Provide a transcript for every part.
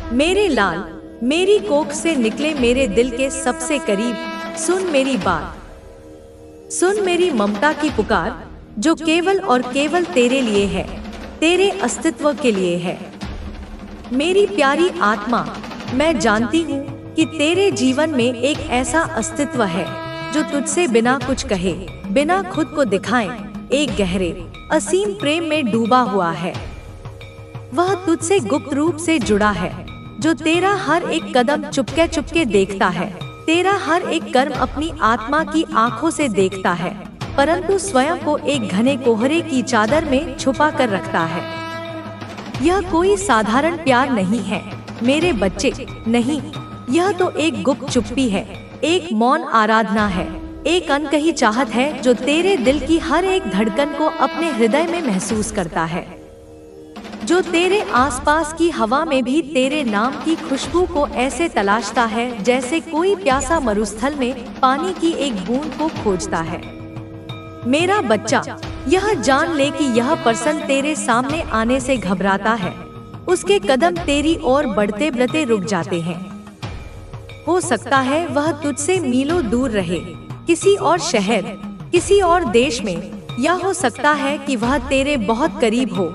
मेरे लाल, मेरी कोख से निकले मेरे दिल के सबसे करीब, सुन मेरी बात। सुन मेरी ममता की पुकार, जो केवल और केवल तेरे लिए है, तेरे अस्तित्व के लिए है। मेरी प्यारी आत्मा, मैं जानती हूँ कि तेरे जीवन में एक ऐसा अस्तित्व है जो तुझसे बिना कुछ कहे, बिना खुद को दिखाए, एक गहरे असीम प्रेम में डूबा हुआ है। वह तुझसे गुप्त रूप से जुड़ा है, जो तेरा हर एक कदम चुपके चुपके देखता है, तेरा हर एक कर्म अपनी आत्मा की आंखों से देखता है, परंतु स्वयं को एक घने कोहरे की चादर में छुपा कर रखता है। यह कोई साधारण प्यार नहीं है मेरे बच्चे, नहीं। यह तो एक गुप्त चुप्पी है, एक मौन आराधना है, एक अनकही चाहत है जो तेरे दिल की हर एक धड़कन को अपने हृदय में महसूस करता है, जो तेरे आसपास की हवा में भी तेरे नाम की खुशबू को ऐसे तलाशता है जैसे कोई प्यासा मरुस्थल में पानी की एक बूंद को खोजता है। मेरा बच्चा, यह जान ले कि यह पर्सन तेरे सामने आने से घबराता है, उसके कदम तेरी ओर बढ़ते बढ़ते रुक जाते हैं। हो सकता है वह तुझसे मीलों दूर रहे, किसी और शहर, किसी और देश में, या हो सकता है कि वह तेरे बहुत करीब हो,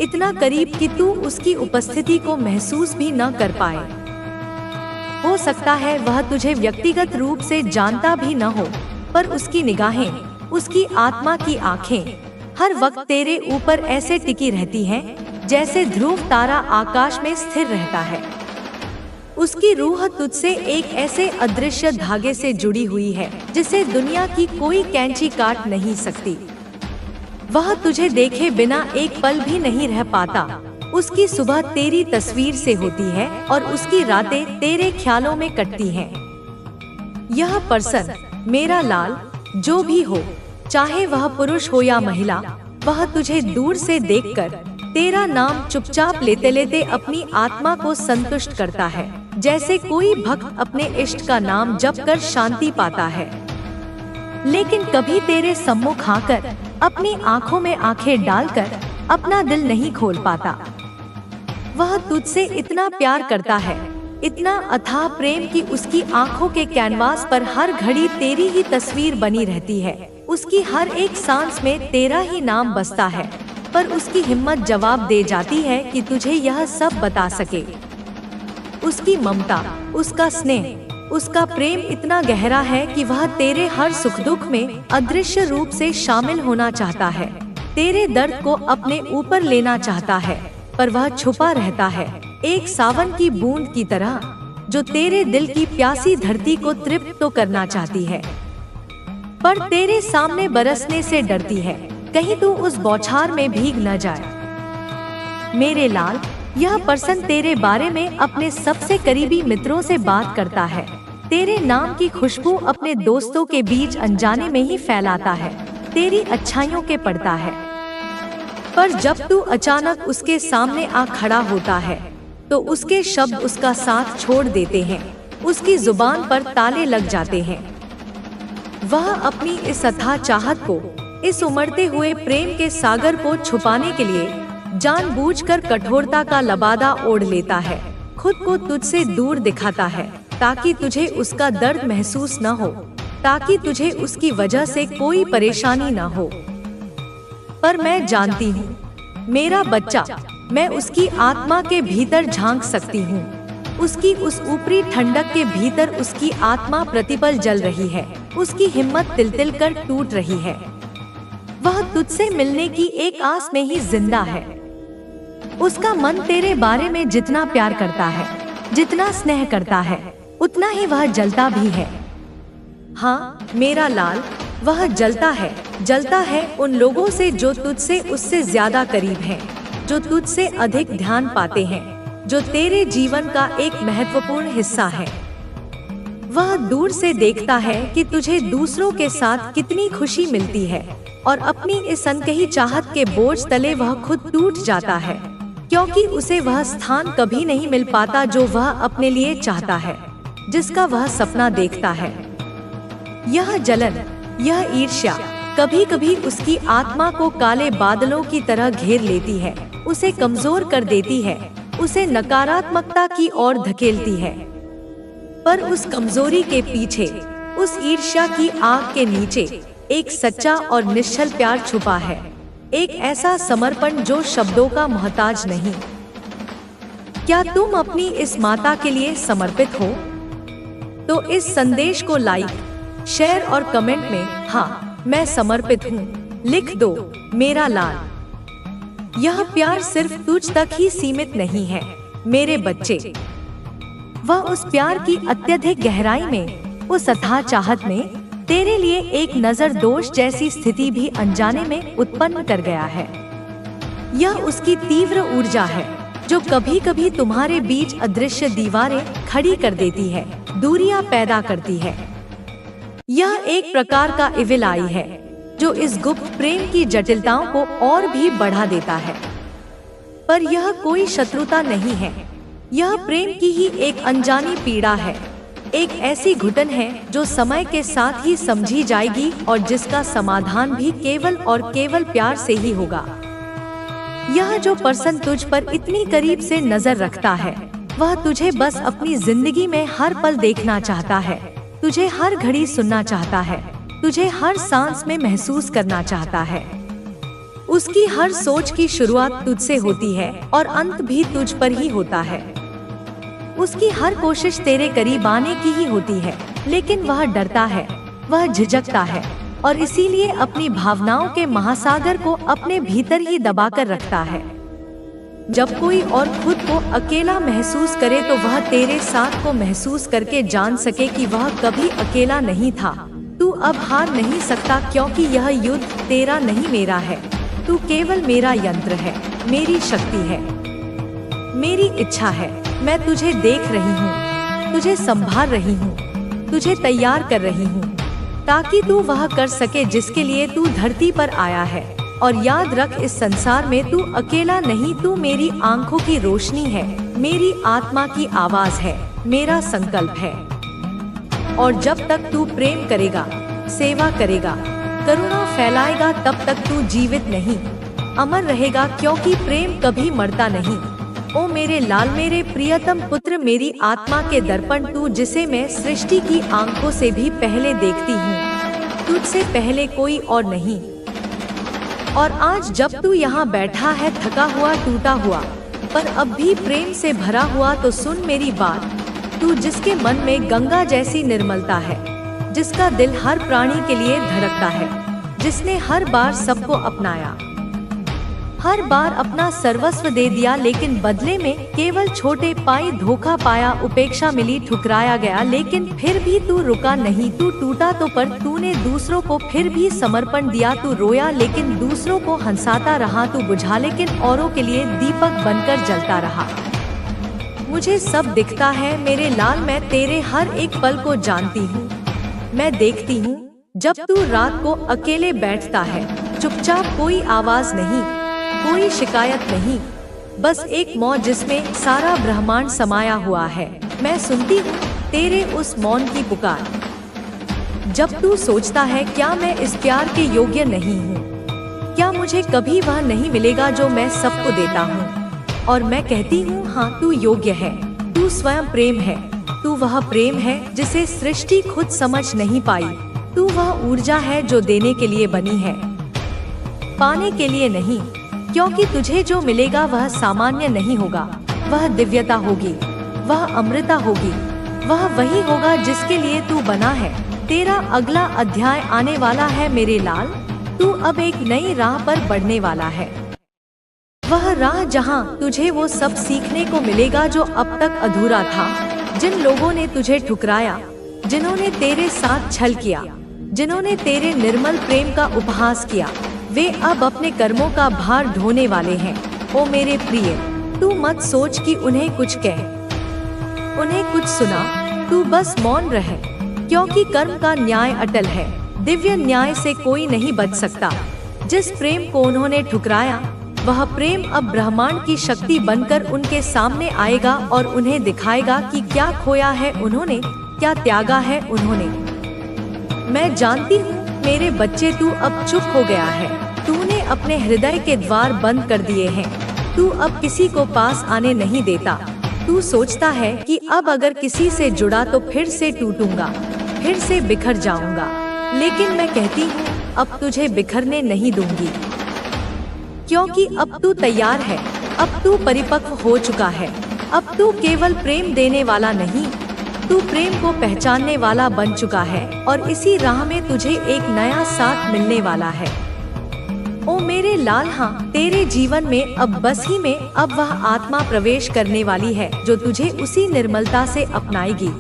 इतना करीब कि तू उसकी उपस्थिति को महसूस भी न कर पाए। हो सकता है वह तुझे व्यक्तिगत रूप से जानता भी न हो, पर उसकी निगाहें, उसकी आत्मा की आंखें हर वक्त तेरे ऊपर ऐसे टिकी रहती हैं जैसे ध्रुव तारा आकाश में स्थिर रहता है। उसकी रूह तुझसे एक ऐसे अदृश्य धागे से जुड़ी हुई है जिसे दुनिया की कोई कैंची काट नहीं सकती। वह तुझे देखे बिना एक पल भी नहीं रह पाता। उसकी सुबह तेरी तस्वीर से होती है और उसकी रातें तेरे ख्यालों में कटती हैं। यह पर्सन, मेरा लाल, जो भी हो, चाहे वह पुरुष हो या महिला, वह तुझे दूर से देखकर तेरा नाम चुपचाप लेते लेते अपनी आत्मा को संतुष्ट करता है, जैसे कोई भक्त अपने इष्ट का नाम जप कर शांति पाता है। लेकिन कभी तेरे सम्मुख आकर, अपनी आंखों में आंखें डालकर अपना दिल नहीं खोल पाता। वह तुझसे इतना प्यार करता है, इतना अथाह प्रेम कि उसकी आंखों के कैनवास पर हर घड़ी तेरी ही तस्वीर बनी रहती है। उसकी हर एक सांस में तेरा ही नाम बसता है, पर उसकी हिम्मत जवाब दे जाती है कि तुझे यह सब बता सके। उसकी ममता, उसका स्नेह, उसका प्रेम इतना गहरा है कि वह तेरे हर सुख दुख में अदृश्य रूप से शामिल होना चाहता है, तेरे दर्द को अपने ऊपर लेना चाहता है, पर वह छुपा रहता है, एक सावन की बूंद की तरह, जो तेरे दिल की प्यासी धरती को तृप्त तो करना चाहती है, पर तेरे सामने बरसने से डरती है, कहीं तू उस बौछार में भीग न जाए। मेरे लाल, यह पर्सन तेरे बारे में अपने सबसे करीबी मित्रों से बात करता है, तेरे नाम की खुशबू अपने दोस्तों के बीच अनजाने में ही फैलाता है, तेरी अच्छाइयों के पढ़ता है। पर जब तू अचानक उसके सामने आ खड़ा होता है, तो उसके शब्द उसका साथ छोड़ देते हैं, उसकी जुबान पर ताले लग जाते हैं। वह अपनी इस अथाह चाहत को, इस उमड़ते हुए प्रेम के सागर को छुपाने के लिए जानबूझकर कठोरता का लबादा ओढ़ लेता है, खुद को तुझसे दूर दिखाता है, ताकि तुझे उसका दर्द महसूस न हो, ताकि तुझे उसकी वजह से कोई परेशानी न हो। पर मैं जानती हूँ, मेरा बच्चा, मैं उसकी आत्मा के भीतर झांक सकती हूँ। उसकी उस ऊपरी ठंडक के भीतर उसकी आत्मा प्रतिपल जल रही है, उसकी हिम्मत तिल तिल कर टूट रही है। वह तुझसे मिलने की एक आस में ही जिंदा है। उसका मन तेरे बारे में जितना प्यार करता है, जितना स्नेह करता है, उतना ही वह जलता भी है। हाँ मेरा लाल, वह जलता है उन लोगों से जो तुझसे उससे ज्यादा करीब हैं, जो तुझसे अधिक ध्यान पाते हैं, जो तेरे जीवन का एक महत्वपूर्ण हिस्सा है। वह दूर से देखता है कि तुझे दूसरों के साथ कितनी खुशी मिलती है, और अपनी इस अनकही चाहत के बोझ तले वह खुद टूट जाता है, क्योंकि उसे वह स्थान कभी नहीं मिल पाता जो वह अपने लिए चाहता है, जिसका वह सपना देखता है। यह जलन, यह ईर्ष्या कभी कभी उसकी आत्मा को काले बादलों की तरह घेर लेती है, उसे कमजोर कर देती है, उसे नकारात्मकता की ओर धकेलती है। पर उस कमजोरी के पीछे, उस ईर्ष्या की आग के नीचे एक सच्चा और निश्चल प्यार छुपा है। एक ऐसा समर्पण जो शब्दों का मोहताज नहीं। क्या तुम अपनी इस माता के लिए समर्पित हो? तो इस संदेश को लाइक, शेयर और कमेंट में हाँ मैं समर्पित हूँ लिख दो मेरा लाल। यह प्यार सिर्फ तुझ तक ही सीमित नहीं है मेरे बच्चे। वह उस प्यार की अत्यधिक गहराई में, उस अथाह चाहत में तेरे लिए एक नजर दोष जैसी स्थिति भी अनजाने में उत्पन्न कर गया है। यह उसकी तीव्र ऊर्जा है जो कभी कभी तुम्हारे बीच अदृश्य दीवारें खड़ी कर देती है, दूरियां पैदा करती है। यह एक प्रकार का इविल आई है जो इस गुप्त प्रेम की जटिलताओं को और भी बढ़ा देता है। पर यह कोई शत्रुता नहीं है, यह प्रेम की ही एक अनजानी पीड़ा है। एक ऐसी घुटन है जो समय के साथ ही समझी जाएगी और जिसका समाधान भी केवल और केवल प्यार से ही होगा। यह जो पर्सन तुझ पर इतनी करीब से नजर रखता है, वह तुझे बस अपनी जिंदगी में हर पल देखना चाहता है, तुझे हर घड़ी सुनना चाहता है, तुझे हर सांस में महसूस करना चाहता है। उसकी हर सोच की शुरुआत तुझसे होती है और अंत भी तुझ पर ही होता है। उसकी हर कोशिश तेरे करीब आने की ही होती है, लेकिन वह डरता है, वह झिझकता है और इसीलिए अपनी भावनाओं के महासागर को अपने भीतर ही दबाकर रखता है। जब कोई और खुद को अकेला महसूस करे तो वह तेरे साथ को महसूस करके जान सके कि वह कभी अकेला नहीं था। तू अब हार नहीं सकता क्योंकि यह युद्ध तेरा नहीं मेरा है। तू केवल मेरा यंत्र है, मेरी शक्ति है, मेरी इच्छा है। मैं तुझे देख रही हूँ, तुझे संभाल रही हूँ, तुझे तैयार कर रही हूँ ताकि तू वह कर सके जिसके लिए तू धरती पर आया है। और याद रख, इस संसार में तू अकेला नहीं, तू मेरी आंखों की रोशनी है, मेरी आत्मा की आवाज है, मेरा संकल्प है। और जब तक तू प्रेम करेगा, सेवा करेगा, करुणा फैलाएगा, तब तक तू जीवित नहीं, अमर रहेगा, क्योंकि प्रेम कभी मरता नहीं। ओ मेरे लाल, मेरे प्रियतम पुत्र, मेरी आत्मा के दर्पण, तू जिसे मैं सृष्टि की आंखों से भी पहले देखती हूँ, तुझसे पहले कोई और नहीं। और आज जब तू यहाँ बैठा है, थका हुआ, टूटा हुआ, पर अब भी प्रेम से भरा हुआ, तो सुन मेरी बात। तू जिसके मन में गंगा जैसी निर्मलता है, जिसका दिल हर प्राणी के लिए धड़कता है, जिसने हर बार सबको अपनाया, हर बार अपना सर्वस्व दे दिया, लेकिन बदले में केवल छोटे पाई धोखा पाया, उपेक्षा मिली, ठुकराया गया, लेकिन फिर भी तू रुका नहीं। तू टूटा तो, पर तूने दूसरों को फिर भी समर्पण दिया। तू रोया लेकिन दूसरों को हंसाता रहा, तू बुझा लेकिन औरों के लिए दीपक बनकर जलता रहा। मुझे सब दिखता है मेरे लाल, मैं तेरे हर एक पल को जानती हूँ। मैं देखती हूँ जब तू रात को अकेले बैठता है, चुपचाप, कोई आवाज नहीं, कोई शिकायत नहीं, बस एक मौन जिसमें सारा ब्रह्मांड समाया हुआ है। मैं सुनती हूँ तेरे उस मौन की पुकार। जब तू सोचता है क्या मैं इस प्यार के योग्य नहीं हूँ, क्या मुझे कभी वह नहीं मिलेगा जो मैं सबको देता हूँ। और मैं कहती हूँ हाँ, तू योग्य है, तू स्वयं प्रेम है, तू वह प्रेम है जिसे सृष्टि खुद समझ नहीं पाई। तू वह ऊर्जा है जो देने के लिए बनी है, पाने के लिए नहीं, क्योंकि तुझे जो मिलेगा वह सामान्य नहीं होगा, वह दिव्यता होगी, वह अमृता होगी, वह वही होगा जिसके लिए तू बना है। तेरा अगला अध्याय आने वाला है मेरे लाल, तू अब एक नई राह पर बढ़ने वाला है। वह राह जहां तुझे वो सब सीखने को मिलेगा जो अब तक अधूरा था। जिन लोगों ने तुझे ठुकराया, जिन्होंने तेरे साथ छल किया, जिन्होंने तेरे निर्मल प्रेम का उपहास किया, वे अब अपने कर्मों का भार ढोने वाले हैं। ओ मेरे प्रिय, तू मत सोच कि उन्हें कुछ कह, उन्हें कुछ सुना, तू बस मौन रह, क्योंकि कर्म का न्याय अटल है, दिव्य न्याय से कोई नहीं बच सकता। जिस प्रेम को उन्होंने ठुकराया, वह प्रेम अब ब्रह्मांड की शक्ति बनकर उनके सामने आएगा और उन्हें दिखाएगा कि क्या खोया है उन्होंने, क्या त्यागा है उन्होंने। मैं जानती हूँ मेरे बच्चे, तू अब चुप हो गया है, तूने अपने हृदय के द्वार बंद कर दिए हैं, तू अब किसी को पास आने नहीं देता। तू सोचता है कि अब अगर किसी से जुड़ा तो फिर से टूटूंगा, फिर से बिखर जाऊंगा। लेकिन मैं कहती हूँ अब तुझे बिखरने नहीं दूंगी, क्योंकि अब तू तैयार है, अब तू परिपक्व हो चुका है। अब तू केवल प्रेम देने वाला नहीं, तू प्रेम को पहचानने वाला बन चुका है और इसी राह में तुझे एक नया साथ मिलने वाला है। ओ मेरे लाल, हाँ, तेरे जीवन में अब बस ही में अब वह आत्मा प्रवेश करने वाली है जो तुझे उसी निर्मलता से अपनाएगी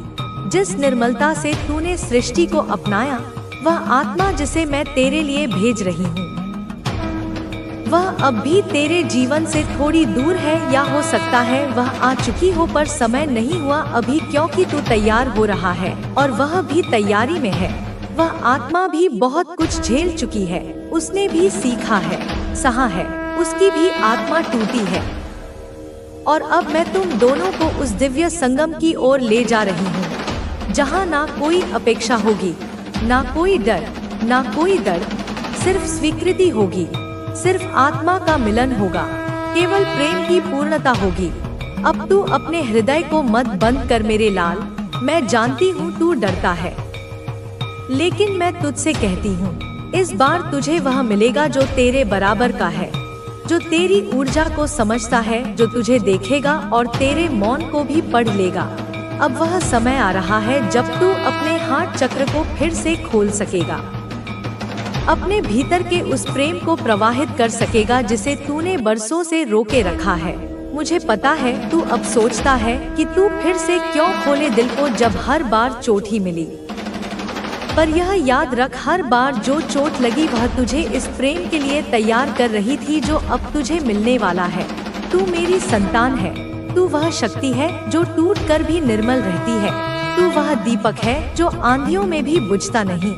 जिस निर्मलता से तूने सृष्टि को अपनाया। वह आत्मा जिसे मैं तेरे लिए भेज रही हूँ वह अब भी तेरे जीवन से थोड़ी दूर है, या हो सकता है वह आ चुकी हो पर समय नहीं हुआ अभी, क्योंकि तू तैयार हो रहा है और वह भी तैयारी में है। वह आत्मा भी बहुत कुछ झेल चुकी है, उसने भी सीखा है, सहा है, उसकी भी आत्मा टूटी है। और अब मैं तुम दोनों को उस दिव्य संगम की ओर ले जा रही हूँ जहाँ ना कोई अपेक्षा होगी, ना कोई डर, ना कोई दर्द, सिर्फ स्वीकृति होगी, सिर्फ आत्मा का मिलन होगा, केवल प्रेम की पूर्णता होगी। अब तू अपने हृदय को मत बंद कर मेरे लाल। मैं जानती हूँ तू डरता है, लेकिन मैं तुझसे कहती हूँ इस बार तुझे वह मिलेगा जो तेरे बराबर का है, जो तेरी ऊर्जा को समझता है, जो तुझे देखेगा और तेरे मौन को भी पढ़ लेगा। अब वह समय आ रहा है जब तू अपने हार्ट चक्र को फिर से खोल सकेगा, अपने भीतर के उस प्रेम को प्रवाहित कर सकेगा जिसे तूने बरसों से रोके रखा है। मुझे पता है तू अब सोचता है कि तू फिर से क्यों खोले दिल को जब हर बार चोट ही मिली, पर यह याद रख हर बार जो चोट लगी वह तुझे इस प्रेम के लिए तैयार कर रही थी जो अब तुझे मिलने वाला है। तू मेरी संतान है, तू वह शक्ति है जो टूट कर भी निर्मल रहती है, तू वह दीपक है जो आंधियों में भी बुझता नहीं,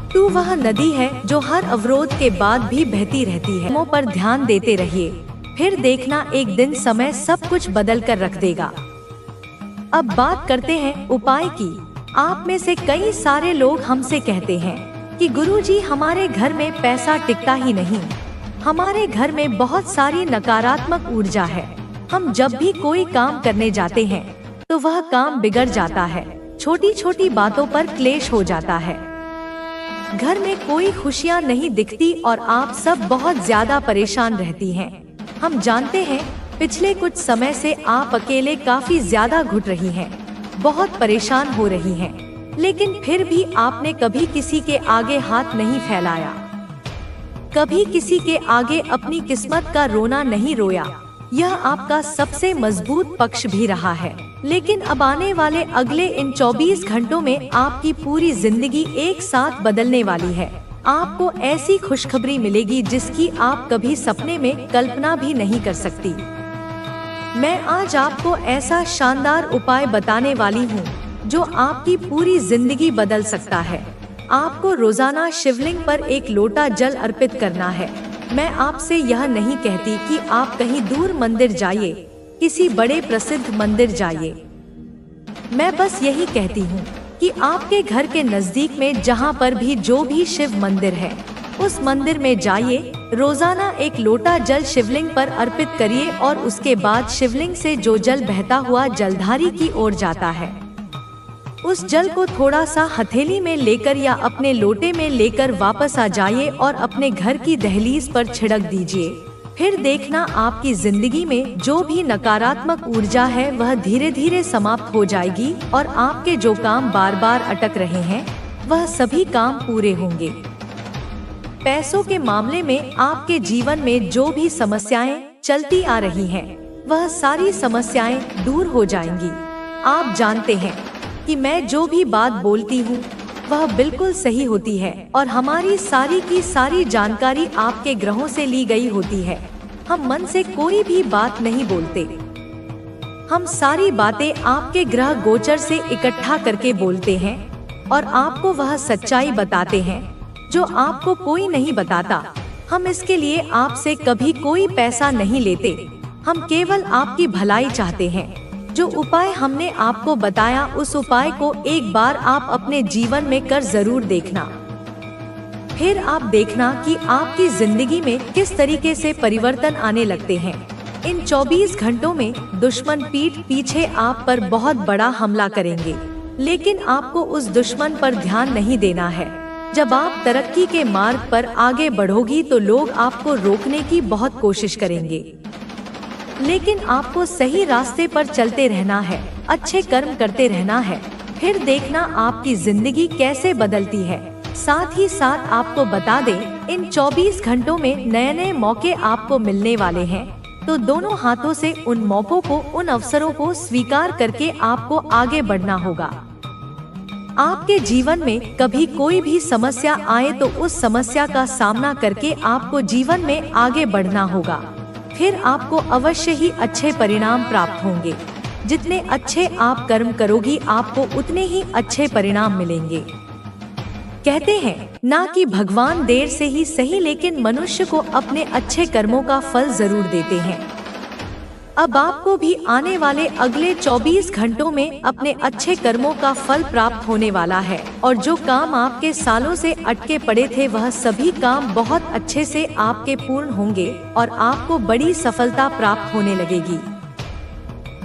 तू वह नदी है जो हर अवरोध के बाद भी बहती रहती है। मों पर ध्यान देते रहिए, फिर देखना एक दिन समय सब कुछ बदल कर रख देगा। अब बात करते हैं उपाय की। आप में से कई सारे लोग हमसे कहते हैं कि गुरुजी हमारे घर में पैसा टिकता ही नहीं, हमारे घर में बहुत सारी नकारात्मक ऊर्जा है, हम जब भी कोई काम करने जाते हैं तो वह काम बिगड़ जाता है, छोटी छोटी बातों पर क्लेश हो जाता है, घर में कोई खुशियाँ नहीं दिखती और आप सब बहुत ज्यादा परेशान रहती हैं। हम जानते हैं पिछले कुछ समय से आप अकेले काफी ज्यादा घुट रही हैं, बहुत परेशान हो रही हैं, लेकिन फिर भी आपने कभी किसी के आगे हाथ नहीं फैलाया, कभी किसी के आगे अपनी किस्मत का रोना नहीं रोया। यह आपका सबसे मजबूत पक्ष भी रहा है। लेकिन अब आने वाले अगले इन 24 घंटों में आपकी पूरी जिंदगी एक साथ बदलने वाली है। आपको ऐसी खुशखबरी मिलेगी जिसकी आप कभी सपने में कल्पना भी नहीं कर सकती। मैं आज आपको ऐसा शानदार उपाय बताने वाली हूँ जो आपकी पूरी जिंदगी बदल सकता है। आपको रोजाना शिवलिंग पर एक लोटा जल अर्पित करना है। मैं आपसे यह नहीं कहती कि आप कहीं दूर मंदिर जाइए, किसी बड़े प्रसिद्ध मंदिर जाइए। मैं बस यही कहती हूँ कि आपके घर के नजदीक में जहाँ पर भी जो भी शिव मंदिर है उस मंदिर में जाइए, रोजाना एक लोटा जल शिवलिंग पर अर्पित करिए और उसके बाद शिवलिंग से जो जल बहता हुआ जलधारी की ओर जाता है उस जल को थोड़ा सा हथेली में लेकर या अपने लोटे में लेकर वापस आ जाइए और अपने घर की दहलीज पर छिड़क दीजिए। फिर देखना आपकी जिंदगी में जो भी नकारात्मक ऊर्जा है वह धीरे धीरे समाप्त हो जाएगी और आपके जो काम बार बार अटक रहे हैं वह सभी काम पूरे होंगे। पैसों के मामले में आपके जीवन में जो भी समस्याएं चलती आ रही हैं, वह सारी समस्याएं दूर हो जाएंगी। आप जानते हैं कि मैं जो भी बात बोलती हूँ वह बिल्कुल सही होती है और हमारी सारी की सारी जानकारी आपके ग्रहों से ली गई होती है। हम मन से कोई भी बात नहीं बोलते, हम सारी बातें आपके ग्रह गोचर से इकट्ठा करके बोलते हैं और आपको वह सच्चाई बताते हैं जो आपको कोई नहीं बताता। हम इसके लिए आपसे कभी कोई पैसा नहीं लेते, हम केवल आपकी भलाई चाहते हैं। जो उपाय हमने आपको बताया उस उपाय को एक बार आप अपने जीवन में कर जरूर देखना। फिर आप देखना कि आपकी जिंदगी में किस तरीके से परिवर्तन आने लगते हैं। इन 24 घंटों में दुश्मन पीठ पीछे आप पर बहुत बड़ा हमला करेंगे, लेकिन आपको उस दुश्मन पर ध्यान नहीं देना है। जब आप तरक्की के मार्ग पर आगे बढ़ोगी तो लोग आपको रोकने की बहुत कोशिश करेंगे, लेकिन आपको सही रास्ते पर चलते रहना है, अच्छे कर्म करते रहना है। फिर देखना आपकी जिंदगी कैसे बदलती है। साथ ही साथ आपको बता दें, इन 24 घंटों में नए नए मौके आपको मिलने वाले हैं, तो दोनों हाथों से उन मौकों को, उन अवसरों को स्वीकार करके आपको आगे बढ़ना होगा। आपके जीवन में कभी कोई भी समस्या आए तो उस समस्या का सामना करके आपको जीवन में आगे बढ़ना होगा। फिर आपको अवश्य ही अच्छे परिणाम प्राप्त होंगे। जितने अच्छे आप कर्म करोगी, आपको उतने ही अच्छे परिणाम मिलेंगे। कहते हैं ना कि भगवान देर से ही सही, लेकिन मनुष्य को अपने अच्छे कर्मों का फल जरूर देते हैं। अब आपको भी आने वाले अगले 24 घंटों में अपने अच्छे कर्मों का फल प्राप्त होने वाला है, और जो काम आपके सालों से अटके पड़े थे वह सभी काम बहुत अच्छे से आपके पूर्ण होंगे और आपको बड़ी सफलता प्राप्त होने लगेगी।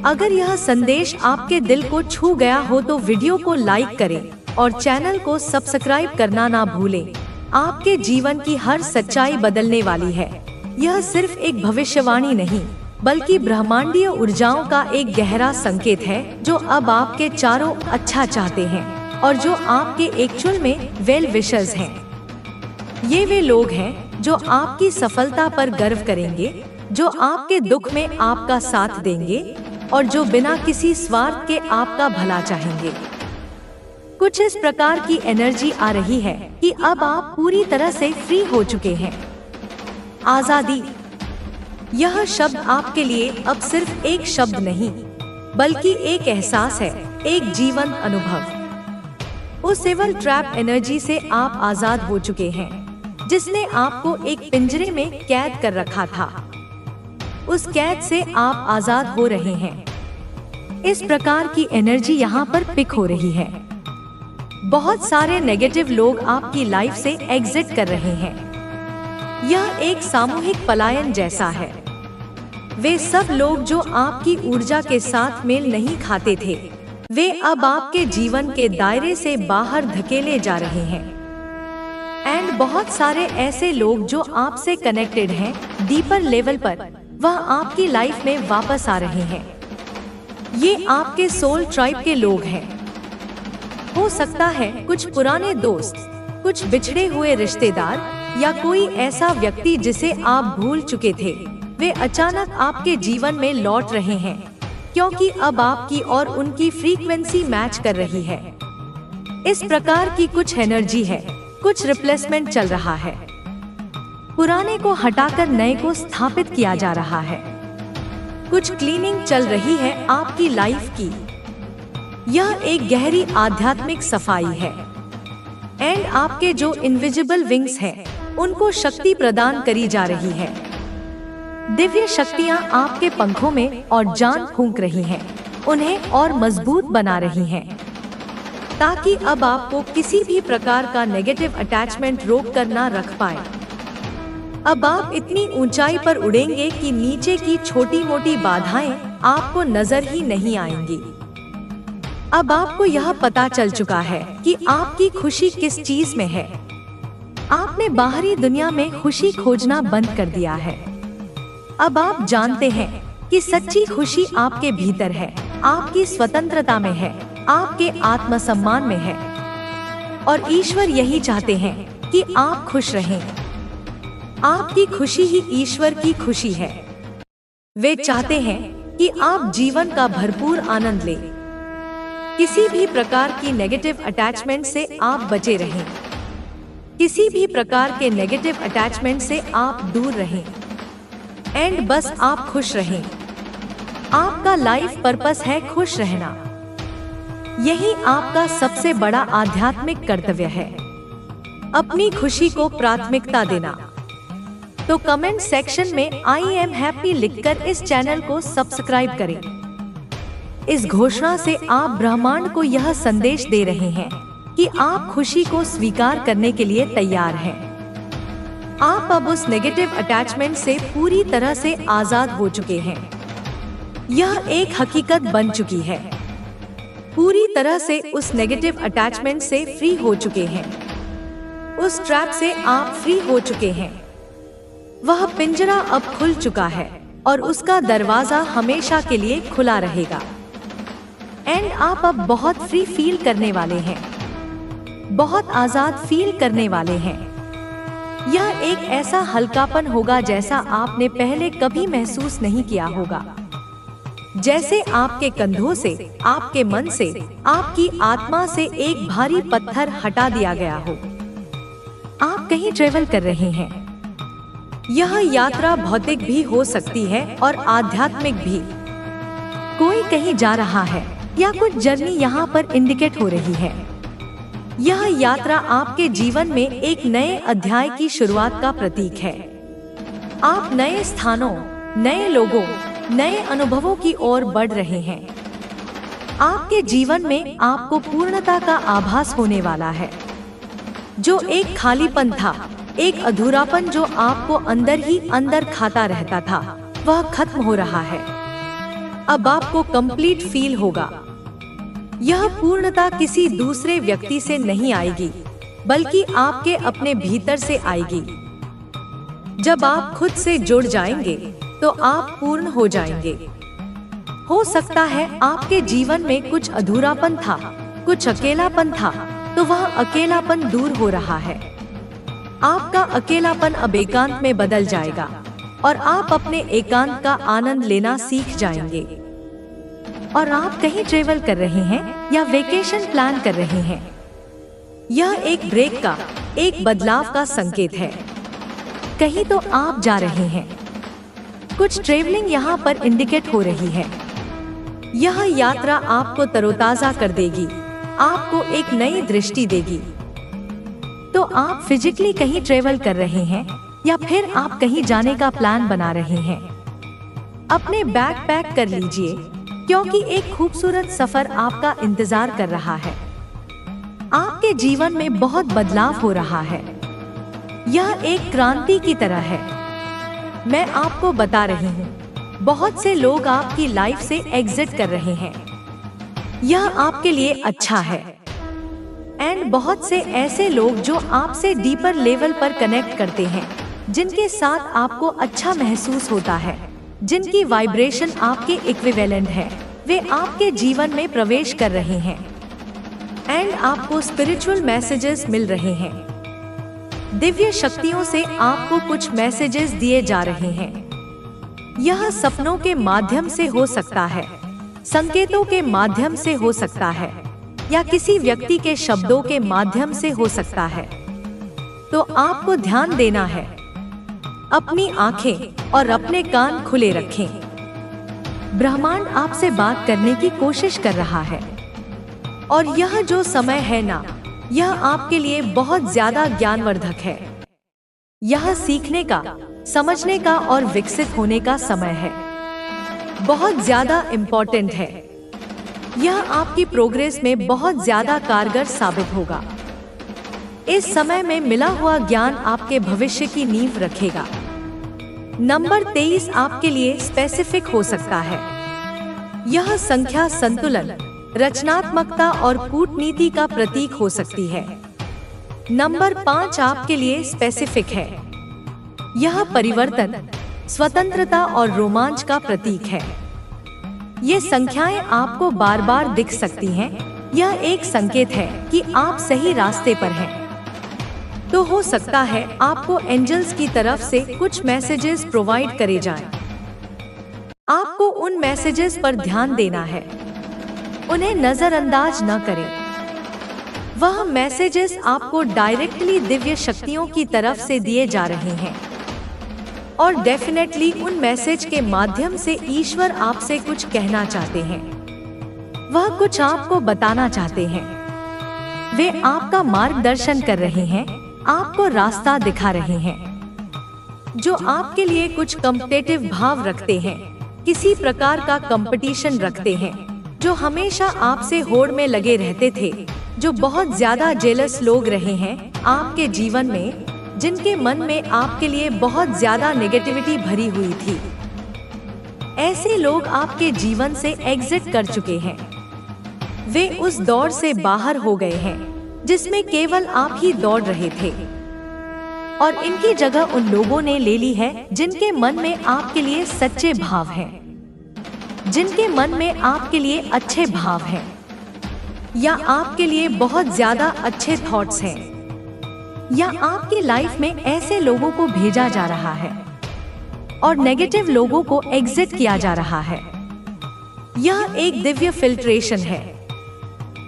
अगर यह संदेश आपके दिल को छू गया हो तो वीडियो को लाइक करें और चैनल को सब्सक्राइब करना ना भूलें। आपके जीवन की हर सच्चाई बदलने वाली है। यह सिर्फ एक भविष्यवाणी नहीं, बल्कि ब्रह्मांडीय ऊर्जाओं का एक गहरा संकेत है, जो अब आपके चारों अच्छा चाहते हैं और जो आपके एक्चुअल में वेल विशर्स हैं। ये वे लोग हैं जो आपकी सफलता पर गर्व करेंगे, जो आपके दुख में आपका साथ देंगे और जो बिना किसी स्वार्थ के आपका भला चाहेंगे। कुछ इस प्रकार की एनर्जी आ रही है कि अब आप पूरी तरह से फ्री हो चुके हैं। आजादी, यह शब्द आपके लिए अब सिर्फ एक शब्द नहीं, बल्कि एक एहसास है, एक जीवन अनुभव। उस एवल ट्रैप एनर्जी से आप आजाद हो चुके हैं, जिसने आपको एक पिंजरे में कैद कर रखा था। उस कैद से आप आजाद हो रहे हैं। इस प्रकार की एनर्जी यहाँ पर पिक हो रही है। बहुत सारे नेगेटिव लोग आपकी लाइफ से एग्जिट कर रहे हैं। यह एक सामूहिक पलायन जैसा है। वे सब लोग जो आपकी ऊर्जा के साथ मेल नहीं खाते थे, वे अब आपके जीवन के दायरे से बाहर धकेले जा रहे हैं। एंड बहुत सारे ऐसे लोग जो आपसे कनेक्टेड हैं डीपर लेवल पर, वह आपकी लाइफ में वापस आ रहे हैं। ये आपके सोल ट्राइब के लोग हैं। हो सकता है कुछ पुराने दोस्त, कुछ बिछड़े हुए रिश्तेदार या कोई ऐसा व्यक्ति जिसे आप भूल चुके थे, वे अचानक आपके जीवन में लौट रहे हैं, क्योंकि अब आपकी और उनकी फ्रीक्वेंसी मैच कर रही है। इस प्रकार की कुछ एनर्जी है, कुछ रिप्लेसमेंट चल रहा है। पुराने को हटाकर नए को स्थापित किया जा रहा है। कुछ क्लीनिंग चल रही है आपकी लाइफ की। यह एक गहरी आध्यात्मिक सफाई है। एंड आपके जो इनविजिबल विंग्स हैं, उनको शक्ति प्रदान करी जा रही है। दिव्य शक्तियाँ आपके पंखों में और जान फूंक रही हैं, उन्हें और मजबूत बना रही हैं, ताकि अब आपको किसी भी प्रकार का नेगेटिव अटैचमेंट रोक कर ना रख पाए। अब आप इतनी ऊंचाई पर उड़ेंगे कि नीचे की छोटी मोटी बाधाएं आपको नजर ही नहीं आएंगी। अब आपको यह पता चल चुका है कि आपकी खुशी किस चीज में है। आपने बाहरी दुनिया में खुशी खोजना बंद कर दिया है। अब आप जानते हैं कि सच्ची खुशी आपके भीतर है, आपकी स्वतंत्रता में है, आपके आत्मसम्मान में है। और ईश्वर यही चाहते हैं कि आप खुश रहें। आपकी खुशी ही ईश्वर की खुशी है। वे चाहते हैं कि आप जीवन का भरपूर आनंद लें। किसी भी प्रकार की नेगेटिव अटैचमेंट से आप बचे रहें। किसी भी प्रकार के नेगेटिव अटैचमेंट से आप दूर रहें। एंड बस आप खुश रहें। आपका लाइफ पर्पस है खुश रहना। यही आपका सबसे बड़ा आध्यात्मिक कर्तव्य है, अपनी खुशी को प्राथमिकता देना। तो कमेंट सेक्शन में आई एम हैप्पी लिखकर इस चैनल को सब्सक्राइब करें। इस घोषणा से आप ब्रह्मांड को यह संदेश दे रहे हैं कि आप खुशी को स्वीकार करने के लिए तैयार हैं। आप अब उस नेगेटिव अटैचमेंट से पूरी तरह से आजाद हो चुके हैं। यह एक हकीकत बन चुकी है। पूरी तरह से उस नेगेटिव अटैचमेंट से फ्री हो चुके हैं। उस ट्रैप से आप फ्री हो चुके हैं। वह पिंजरा अब खुल चुका है और उसका दरवाजा हमेशा के लिए खुला रहेगा। एंड आप अब बहुत फ्री फील करने वाले हैं, बहुत आजाद फील करने वाले हैं। यह एक ऐसा हल्कापन होगा जैसा आपने पहले कभी महसूस नहीं किया होगा। जैसे आपके कंधों से, आपके मन से, आपकी आत्मा से एक भारी पत्थर हटा दिया गया हो। आप कहीं ट्रेवल कर रहे हैं। यह यात्रा भौतिक भी हो सकती है और आध्यात्मिक भी। कोई कहीं जा रहा है या कुछ जर्नी यहाँ पर इंडिकेट हो रही है। यह यात्रा आपके जीवन में एक नए अध्याय की शुरुआत का प्रतीक है। आप नए स्थानों, नए लोगों, नए अनुभवों की ओर बढ़ रहे हैं। आपके जीवन में आपको पूर्णता का आभास होने वाला है। जो एक खालीपन था, एक अधूरापन जो आपको अंदर ही अंदर खाता रहता था, वह खत्म हो रहा है। अब आपको कंप्लीट फील होगा। यह पूर्णता किसी दूसरे व्यक्ति से नहीं आएगी, बल्कि आपके अपने भीतर से आएगी। जब आप खुद से जुड़ जाएंगे, तो आप पूर्ण हो जाएंगे। हो सकता है आपके जीवन में कुछ अधूरापन था, कुछ अकेलापन था, तो वह अकेलापन दूर हो रहा है। आपका अकेलापन अब एकांत में बदल जाएगा और आप अपने एकांत का आनंद लेना सीख जाएंगे। और आप कहीं ट्रेवल कर रहे हैं या वेकेशन प्लान कर रहे हैं। यह एक ब्रेक का, एक बदलाव का संकेत है। कहीं तो आप जा रहे हैं। कुछ ट्रेवलिंग यहाँ पर इंडिकेट हो रही है। यह यात्रा आपको तरोताजा कर देगी, आपको एक नई दृष्टि देगी। तो आप फिजिकली कहीं ट्रेवल कर रहे हैं या फिर आप कहीं जाने का प्लान बना रहे हैं। अपने बैग पैक कर लीजिए, क्योंकि एक खूबसूरत सफर आपका इंतजार कर रहा है। आपके जीवन में बहुत बदलाव हो रहा है। यह एक क्रांति की तरह है। मैं आपको बता रही हूँ, बहुत से लोग आपकी लाइफ से एग्जिट कर रहे हैं। यह आपके लिए अच्छा है। एंड बहुत से ऐसे लोग जो आपसे डीपर लेवल पर कनेक्ट करते हैं, जिनके साथ आपको अच्छा महसूस होता है, जिनकी वाइब्रेशन आपके इक्विवेलेंट है, वे आपके जीवन में प्रवेश कर रहे हैं। एंड आपको स्पिरिचुअल मैसेजेस मिल रहे हैं। दिव्य शक्तियों से आपको कुछ मैसेजेस दिए जा रहे हैं। यह सपनों के माध्यम से हो सकता है, संकेतों के माध्यम से हो सकता है, या किसी व्यक्ति के शब्दों के माध्यम से हो सकता है। तो आपको ध्यान देना है। अपनी आंखें और अपने कान खुले रखें। ब्रह्मांड आपसे बात करने की कोशिश कर रहा है। और यह जो समय है ना, यह आपके लिए बहुत ज्यादा ज्ञानवर्धक है। यह सीखने का, समझने का और विकसित होने का समय है। बहुत ज्यादा इम्पोर्टेंट है। यह आपकी प्रोग्रेस में बहुत ज्यादा कारगर साबित होगा। इस समय में मिला हुआ ज्ञान आपके भविष्य की नींव रखेगा। नंबर 23 आपके लिए स्पेसिफिक हो सकता है। यह संख्या संतुलन, रचनात्मकता और कूटनीति का प्रतीक हो सकती है। नंबर 5 आपके लिए स्पेसिफिक है। यह परिवर्तन, स्वतंत्रता और रोमांच का प्रतीक है। ये संख्याएं आपको बार बार दिख सकती हैं। यह एक संकेत है कि आप सही रास्ते पर हैं। तो हो सकता है आपको एंजल्स की तरफ से कुछ मैसेजेस प्रोवाइड करे जाएं। आपको उन मैसेजेस पर ध्यान देना है, उन्हें नजरअंदाज न करें। वह मैसेजेस आपको डायरेक्टली दिव्य शक्तियों की तरफ से दिए जा रहे हैं। और डेफिनेटली उन मैसेज के माध्यम से ईश्वर आपसे कुछ कहना चाहते हैं। वह कुछ आपको बताना चाहते हैं। वे आपका मार्गदर्शन कर रहे हैं, आपको रास्ता दिखा रहे हैं। जो आपके लिए कुछ कॉम्पिटिटिव भाव रखते हैं, किसी प्रकार का कंपटीशन रखते हैं, जो हमेशा आपसे होड़ में लगे रहते थे, जो बहुत ज्यादा जेलस लोग रहे हैं आपके जीवन में, जिनके मन में आपके लिए बहुत ज्यादा नेगेटिविटी भरी हुई थी। ऐसे लोग आपके जीवन से एग्जिट कर चुके हैं। वे उस दौड़ से बाहर हो गए हैं जिसमें केवल आप ही दौड़ रहे थे, और इनकी जगह उन लोगों ने ले ली है जिनके मन में आपके लिए सच्चे भाव हैं, जिनके मन में आपके लिए अच्छे भाव हैं, या आपके लिए बहुत ज्यादा अच्छे थॉट्स हैं, या आपकी लाइफ में ऐसे लोगों को भेजा जा रहा है और नेगेटिव लोगों को एग्जिट किया जा रहा है। यह एक दिव्य फिल्ट्रेशन है।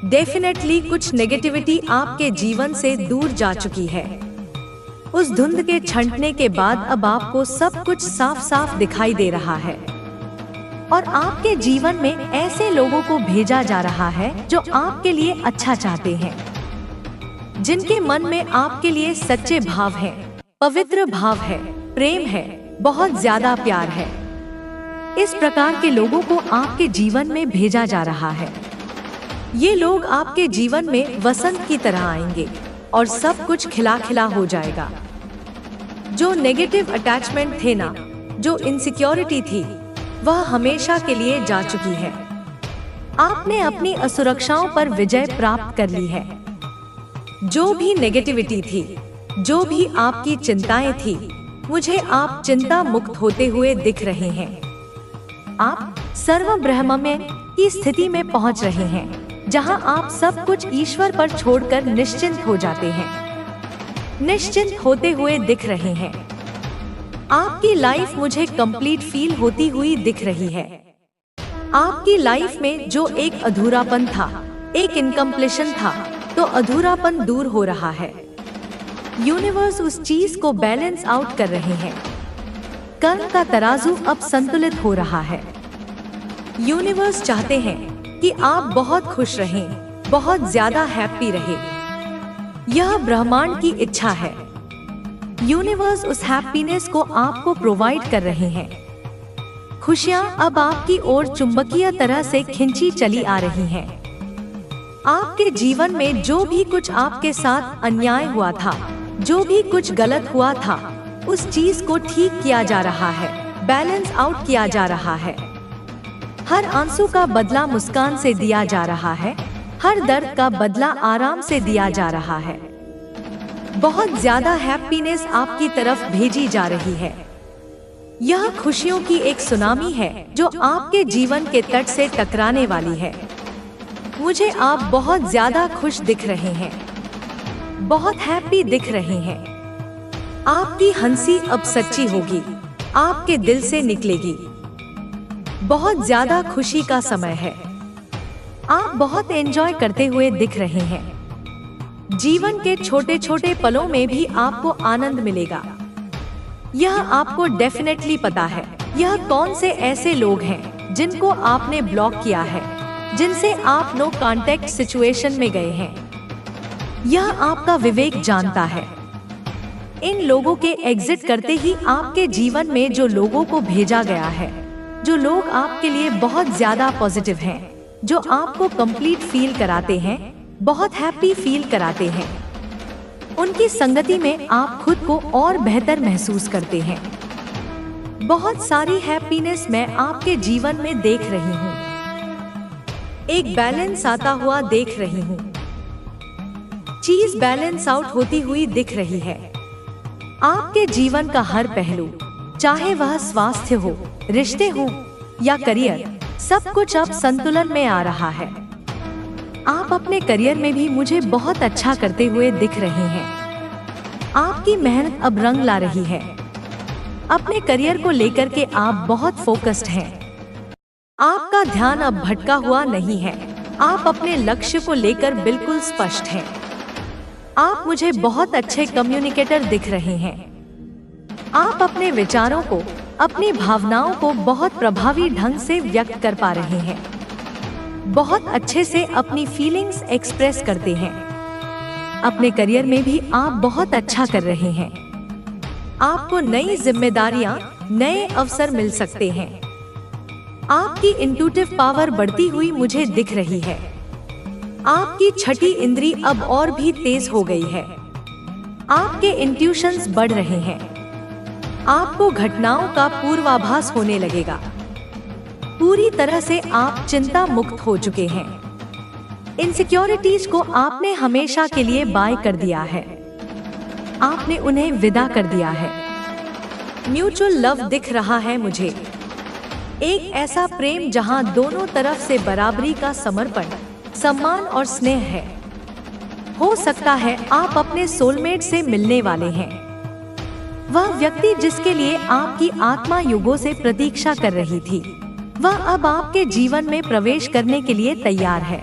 डेफिनेटली कुछ नेगेटिविटी आपके जीवन से दूर जा चुकी है। उस धुंध के छंटने के बाद अब आपको सब कुछ साफ साफ दिखाई दे रहा है, और आपके जीवन में ऐसे लोगों को भेजा जा रहा है जो आपके लिए अच्छा चाहते हैं, जिनके मन में आपके लिए सच्चे भाव हैं, पवित्र भाव है, प्रेम है, बहुत ज्यादा प्यार है। इस प्रकार के लोगों को आपके जीवन में भेजा जा रहा है। ये लोग आपके जीवन में वसंत की तरह आएंगे और सब कुछ खिला खिला हो जाएगा। जो नेगेटिव अटैचमेंट थे ना, जो इनसिक्योरिटी थी, वह हमेशा के लिए जा चुकी है। आपने अपनी असुरक्षाओं पर विजय प्राप्त कर ली है। जो भी नेगेटिविटी थी, जो भी आपकी चिंताएं थी, मुझे आप चिंता मुक्त होते हुए दिख रहे हैं। आप सर्व ब्रह्ममय की स्थिति में पहुंच रहे हैं, जहां आप सब कुछ ईश्वर पर छोड़कर निश्चिंत हो जाते हैं, निश्चिंत होते हुए दिख रहे हैं। आपकी लाइफ मुझे कंप्लीट फील होती हुई दिख रही है। आपकी लाइफ में जो एक अधूरापन था, एक इनकम्प्लीशन था, तो अधूरापन दूर हो रहा है। यूनिवर्स उस चीज को बैलेंस आउट कर रहे हैं। कर्म का तराजू अब संतुलित हो रहा है। यूनिवर्स चाहते हैं कि आप बहुत खुश रहें, बहुत ज्यादा हैप्पी रहे। यह ब्रह्मांड की इच्छा है। यूनिवर्स उस हैप्पीनेस को आपको प्रोवाइड कर रहे हैं। खुशियाँ अब आपकी ओर चुंबकीय तरह से खिंची चली आ रही हैं। आपके जीवन में जो भी कुछ आपके साथ अन्याय हुआ था, जो भी कुछ गलत हुआ था, उस चीज को ठीक किया जा रहा है, बैलेंस आउट किया जा रहा है। हर आंसू का बदला मुस्कान से दिया जा रहा है, हर दर्द का बदला आराम से दिया जा रहा है। बहुत ज्यादा हैप्पीनेस आपकी तरफ भेजी जा रही है। यह खुशियों की एक सुनामी है जो आपके जीवन के तट से टकराने वाली है। मुझे आप बहुत ज्यादा खुश दिख रहे हैं, बहुत हैप्पी दिख रहे हैं। आपकी हंसी अब सच्ची होगी, आपके दिल से निकलेगी। बहुत ज्यादा खुशी का समय है। आप बहुत एंजॉय करते हुए दिख रहे हैं। जीवन के छोटे छोटे पलों में भी आपको आनंद मिलेगा। यह आपको डेफिनेटली पता है। यह कौन से ऐसे लोग हैं जिनको आपने ब्लॉक किया है, जिनसे आप नो कांटेक्ट सिचुएशन में गए हैं। यह आपका विवेक जानता है। इन लोगों के एग्जिट करते ही आपके जीवन में जो लोगों को भेजा गया है, जो लोग आपके लिए बहुत ज्यादा पॉजिटिव हैं, जो आपको कंप्लीट फील कराते हैं, बहुत हैप्पी फील कराते हैं, उनकी संगति में आप खुद को और बेहतर महसूस करते हैं। बहुत सारी हैप्पीनेस मैं आपके जीवन में देख रही हूँ। एक बैलेंस आता हुआ देख रही हूँ। चीज बैलेंस आउट होती हुई दिख रही है। आपके जीवन का हर पहलू, चाहे वह स्वास्थ्य हो, रिश्ते हो या करियर, सब कुछ अब संतुलन में आ रहा है। आप अपने करियर में भी मुझे बहुत अच्छा करते हुए दिख रहे हैं। आपकी मेहनत अब रंग ला रही है। अपने करियर को लेकर के आप बहुत फोकस्ड हैं। आपका ध्यान अब भटका हुआ नहीं है। आप अपने लक्ष्य को लेकर बिल्कुल स्पष्ट हैं। आप मुझे बहुत अच्छे कम्युनिकेटर दिख रहे हैं। आप अपने विचारों को, अपनी भावनाओं को बहुत प्रभावी ढंग से व्यक्त कर पा रहे हैं। बहुत अच्छे से अपनी फीलिंग्स एक्सप्रेस करते हैं। अपने करियर में भी आप बहुत अच्छा कर रहे हैं। आपको नई जिम्मेदारियां, नए अवसर मिल सकते हैं। आपकी इंट्यूटिव पावर बढ़ती हुई मुझे दिख रही है। आपकी छठी इंद्री अब और भी तेज हो गई है। आपके इंट्यूशंस बढ़ रहे हैं। आपको घटनाओं का पूर्वाभास होने लगेगा। पूरी तरह से आप चिंता मुक्त हो चुके हैं। इनसिक्योरिटीज को आपने हमेशा के लिए बाय कर दिया है। आपने उन्हें विदा कर दिया है। म्यूचुअल लव दिख रहा है मुझे। एक ऐसा प्रेम जहां दोनों तरफ से बराबरी का समर्पण, सम्मान और स्नेह है। हो सकता है आप अपने सोलमेट से मिलने वाले हैं। वह व्यक्ति जिसके लिए आपकी आत्मा युगों से प्रतीक्षा कर रही थी, वह अब आपके जीवन में प्रवेश करने के लिए तैयार है।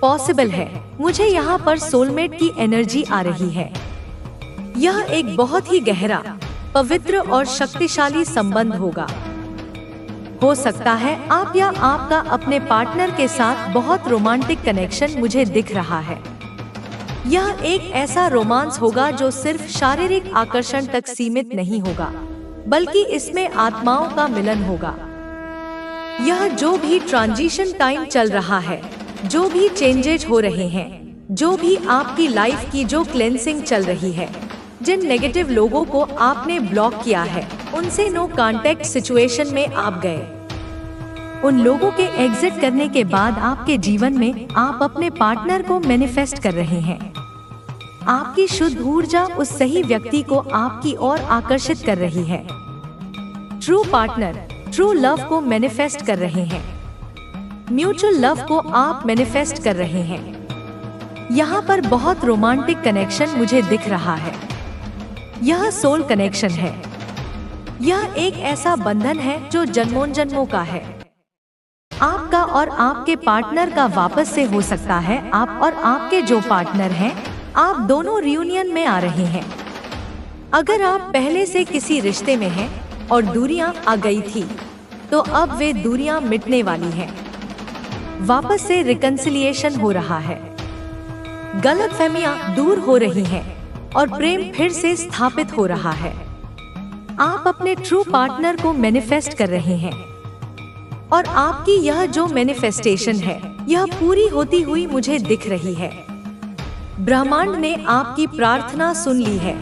पॉसिबल है, मुझे यहाँ पर सोलमेट की एनर्जी आ रही है। यह एक बहुत ही गहरा, पवित्र और शक्तिशाली संबंध होगा। हो सकता है आप या आपका अपने पार्टनर के साथ बहुत रोमांटिक कनेक्शन मुझे दिख रहा है। यह एक ऐसा रोमांस होगा जो सिर्फ शारीरिक आकर्षण तक सीमित नहीं होगा, बल्कि इसमें आत्माओं का मिलन होगा। यह जो भी ट्रांजिशन टाइम चल रहा है, जो भी चेंजेज हो रहे हैं, जो भी आपकी लाइफ की जो क्लेंसिंग चल रही है, जिन नेगेटिव लोगों को आपने ब्लॉक किया है, उनसे नो कांटेक्ट सिचुएशन में आप गए। उन लोगों के एग्जिट करने के बाद आपके जीवन में आप अपने पार्टनर को मैनिफेस्ट कर रहे हैं। आपकी शुद्ध ऊर्जा उस सही व्यक्ति को आपकी ओर आकर्षित कर रही है। ट्रू पार्टनर, ट्रू लव को मैनिफेस्ट कर रहे हैं। म्यूचुअल लव को आप मैनिफेस्ट कर रहे हैं। यहाँ पर बहुत रोमांटिक कनेक्शन मुझे दिख रहा है। यह सोल कनेक्शन है। यह एक ऐसा बंधन है जो जन्मों जन्मों का है। आपका और आपके पार्टनर का वापस से हो सकता है। आप और आपके जो पार्टनर हैं, आप दोनों रियूनियन में आ रहे हैं। अगर आप पहले से किसी रिश्ते में हैं और दूरियां आ गई थी, तो अब वे दूरियां मिटने वाली हैं। वापस से रिकंसिलिएशन हो रहा है। गलतफहमियां दूर हो रही हैं और प्रेम फिर से स्थापित हो रहा है। आप अपने ट्रू पार्टनर को मैनिफेस्ट कर रहे हैं और आपकी यह जो मैनिफेस्टेशन है, यह पूरी होती हुई मुझे दिख रही है। ब्रह्मांड ने आपकी प्रार्थना सुन ली है।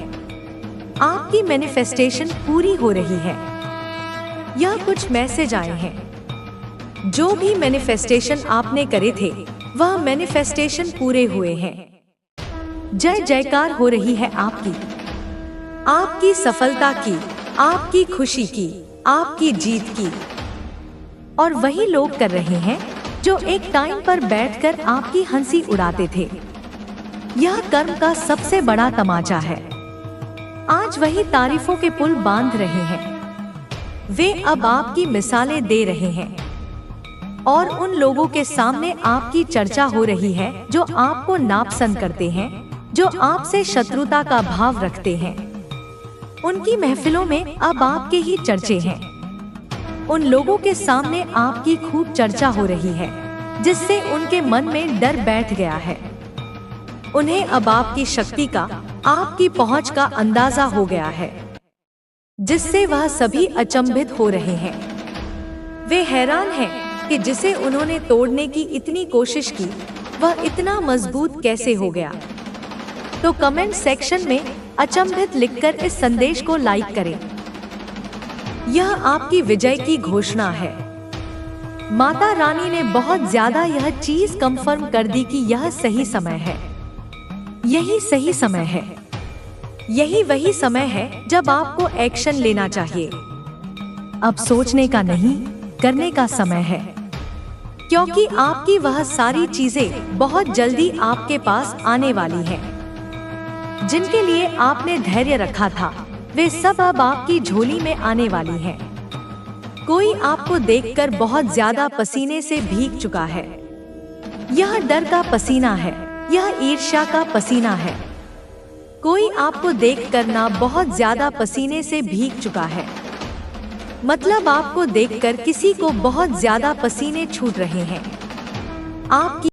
आपकी मैनिफेस्टेशन पूरी हो रही है। यह कुछ मैसेज आए हैं। जो भी मैनिफेस्टेशन आपने करे थे, वह मैनिफेस्टेशन पूरे हुए हैं। जय जयकार हो रही है आपकी सफलता की, आपकी खुशी की, आपकी जीत की। और वही लोग कर रहे हैं जो एक टाइम पर बैठकर आपकी हंसी उड़ाते थे। यह कर्म का सबसे बड़ा तमाचा है। आज वही तारीफों के पुल बांध रहे हैं। वे अब आपकी मिसालें दे रहे हैं और उन लोगों के सामने आपकी चर्चा हो रही है जो आपको नापसंद करते हैं, जो आपसे शत्रुता का भाव रखते हैं। उनकी महफिलों में अब आपके ही चर्चे हैं। उन लोगों के सामने आपकी खूब चर्चा हो रही है, जिससे उनके मन में डर बैठ गया है। उन्हें अब आपकी शक्ति का, आपकी पहुंच का अंदाजा हो गया है, जिससे वह सभी अचंभित हो रहे हैं। वे हैरान हैं कि जिसे उन्होंने तोड़ने की इतनी कोशिश की, वह इतना मजबूत कैसे हो गया। तो कमेंट सेक्शन में अचंभित लिखकर इस संदेश को लाइक करें। यह आपकी विजय की घोषणा है। माता रानी ने बहुत ज्यादा यह चीज कंफर्म कर दी कि यह सही समय है। यही सही समय है। यही वही समय है जब आपको एक्शन लेना चाहिए। अब सोचने का नहीं, करने का समय है, क्योंकि आपकी वह सारी चीजें बहुत जल्दी आपके पास आने वाली हैं। जिनके लिए आपने धैर्य रखा था, वे सब अब आपकी झोली में आने वाली हैं। कोई आपको देखकर बहुत ज्यादा पसीने से भीग चुका है। यह डर का पसीना है, यह ईर्ष्या का पसीना है। कोई आपको देखकर ना बहुत ज्यादा पसीने से भीग चुका है। मतलब आपको देखकर किसी को बहुत ज्यादा पसीने छूट रहे हैं। आपकी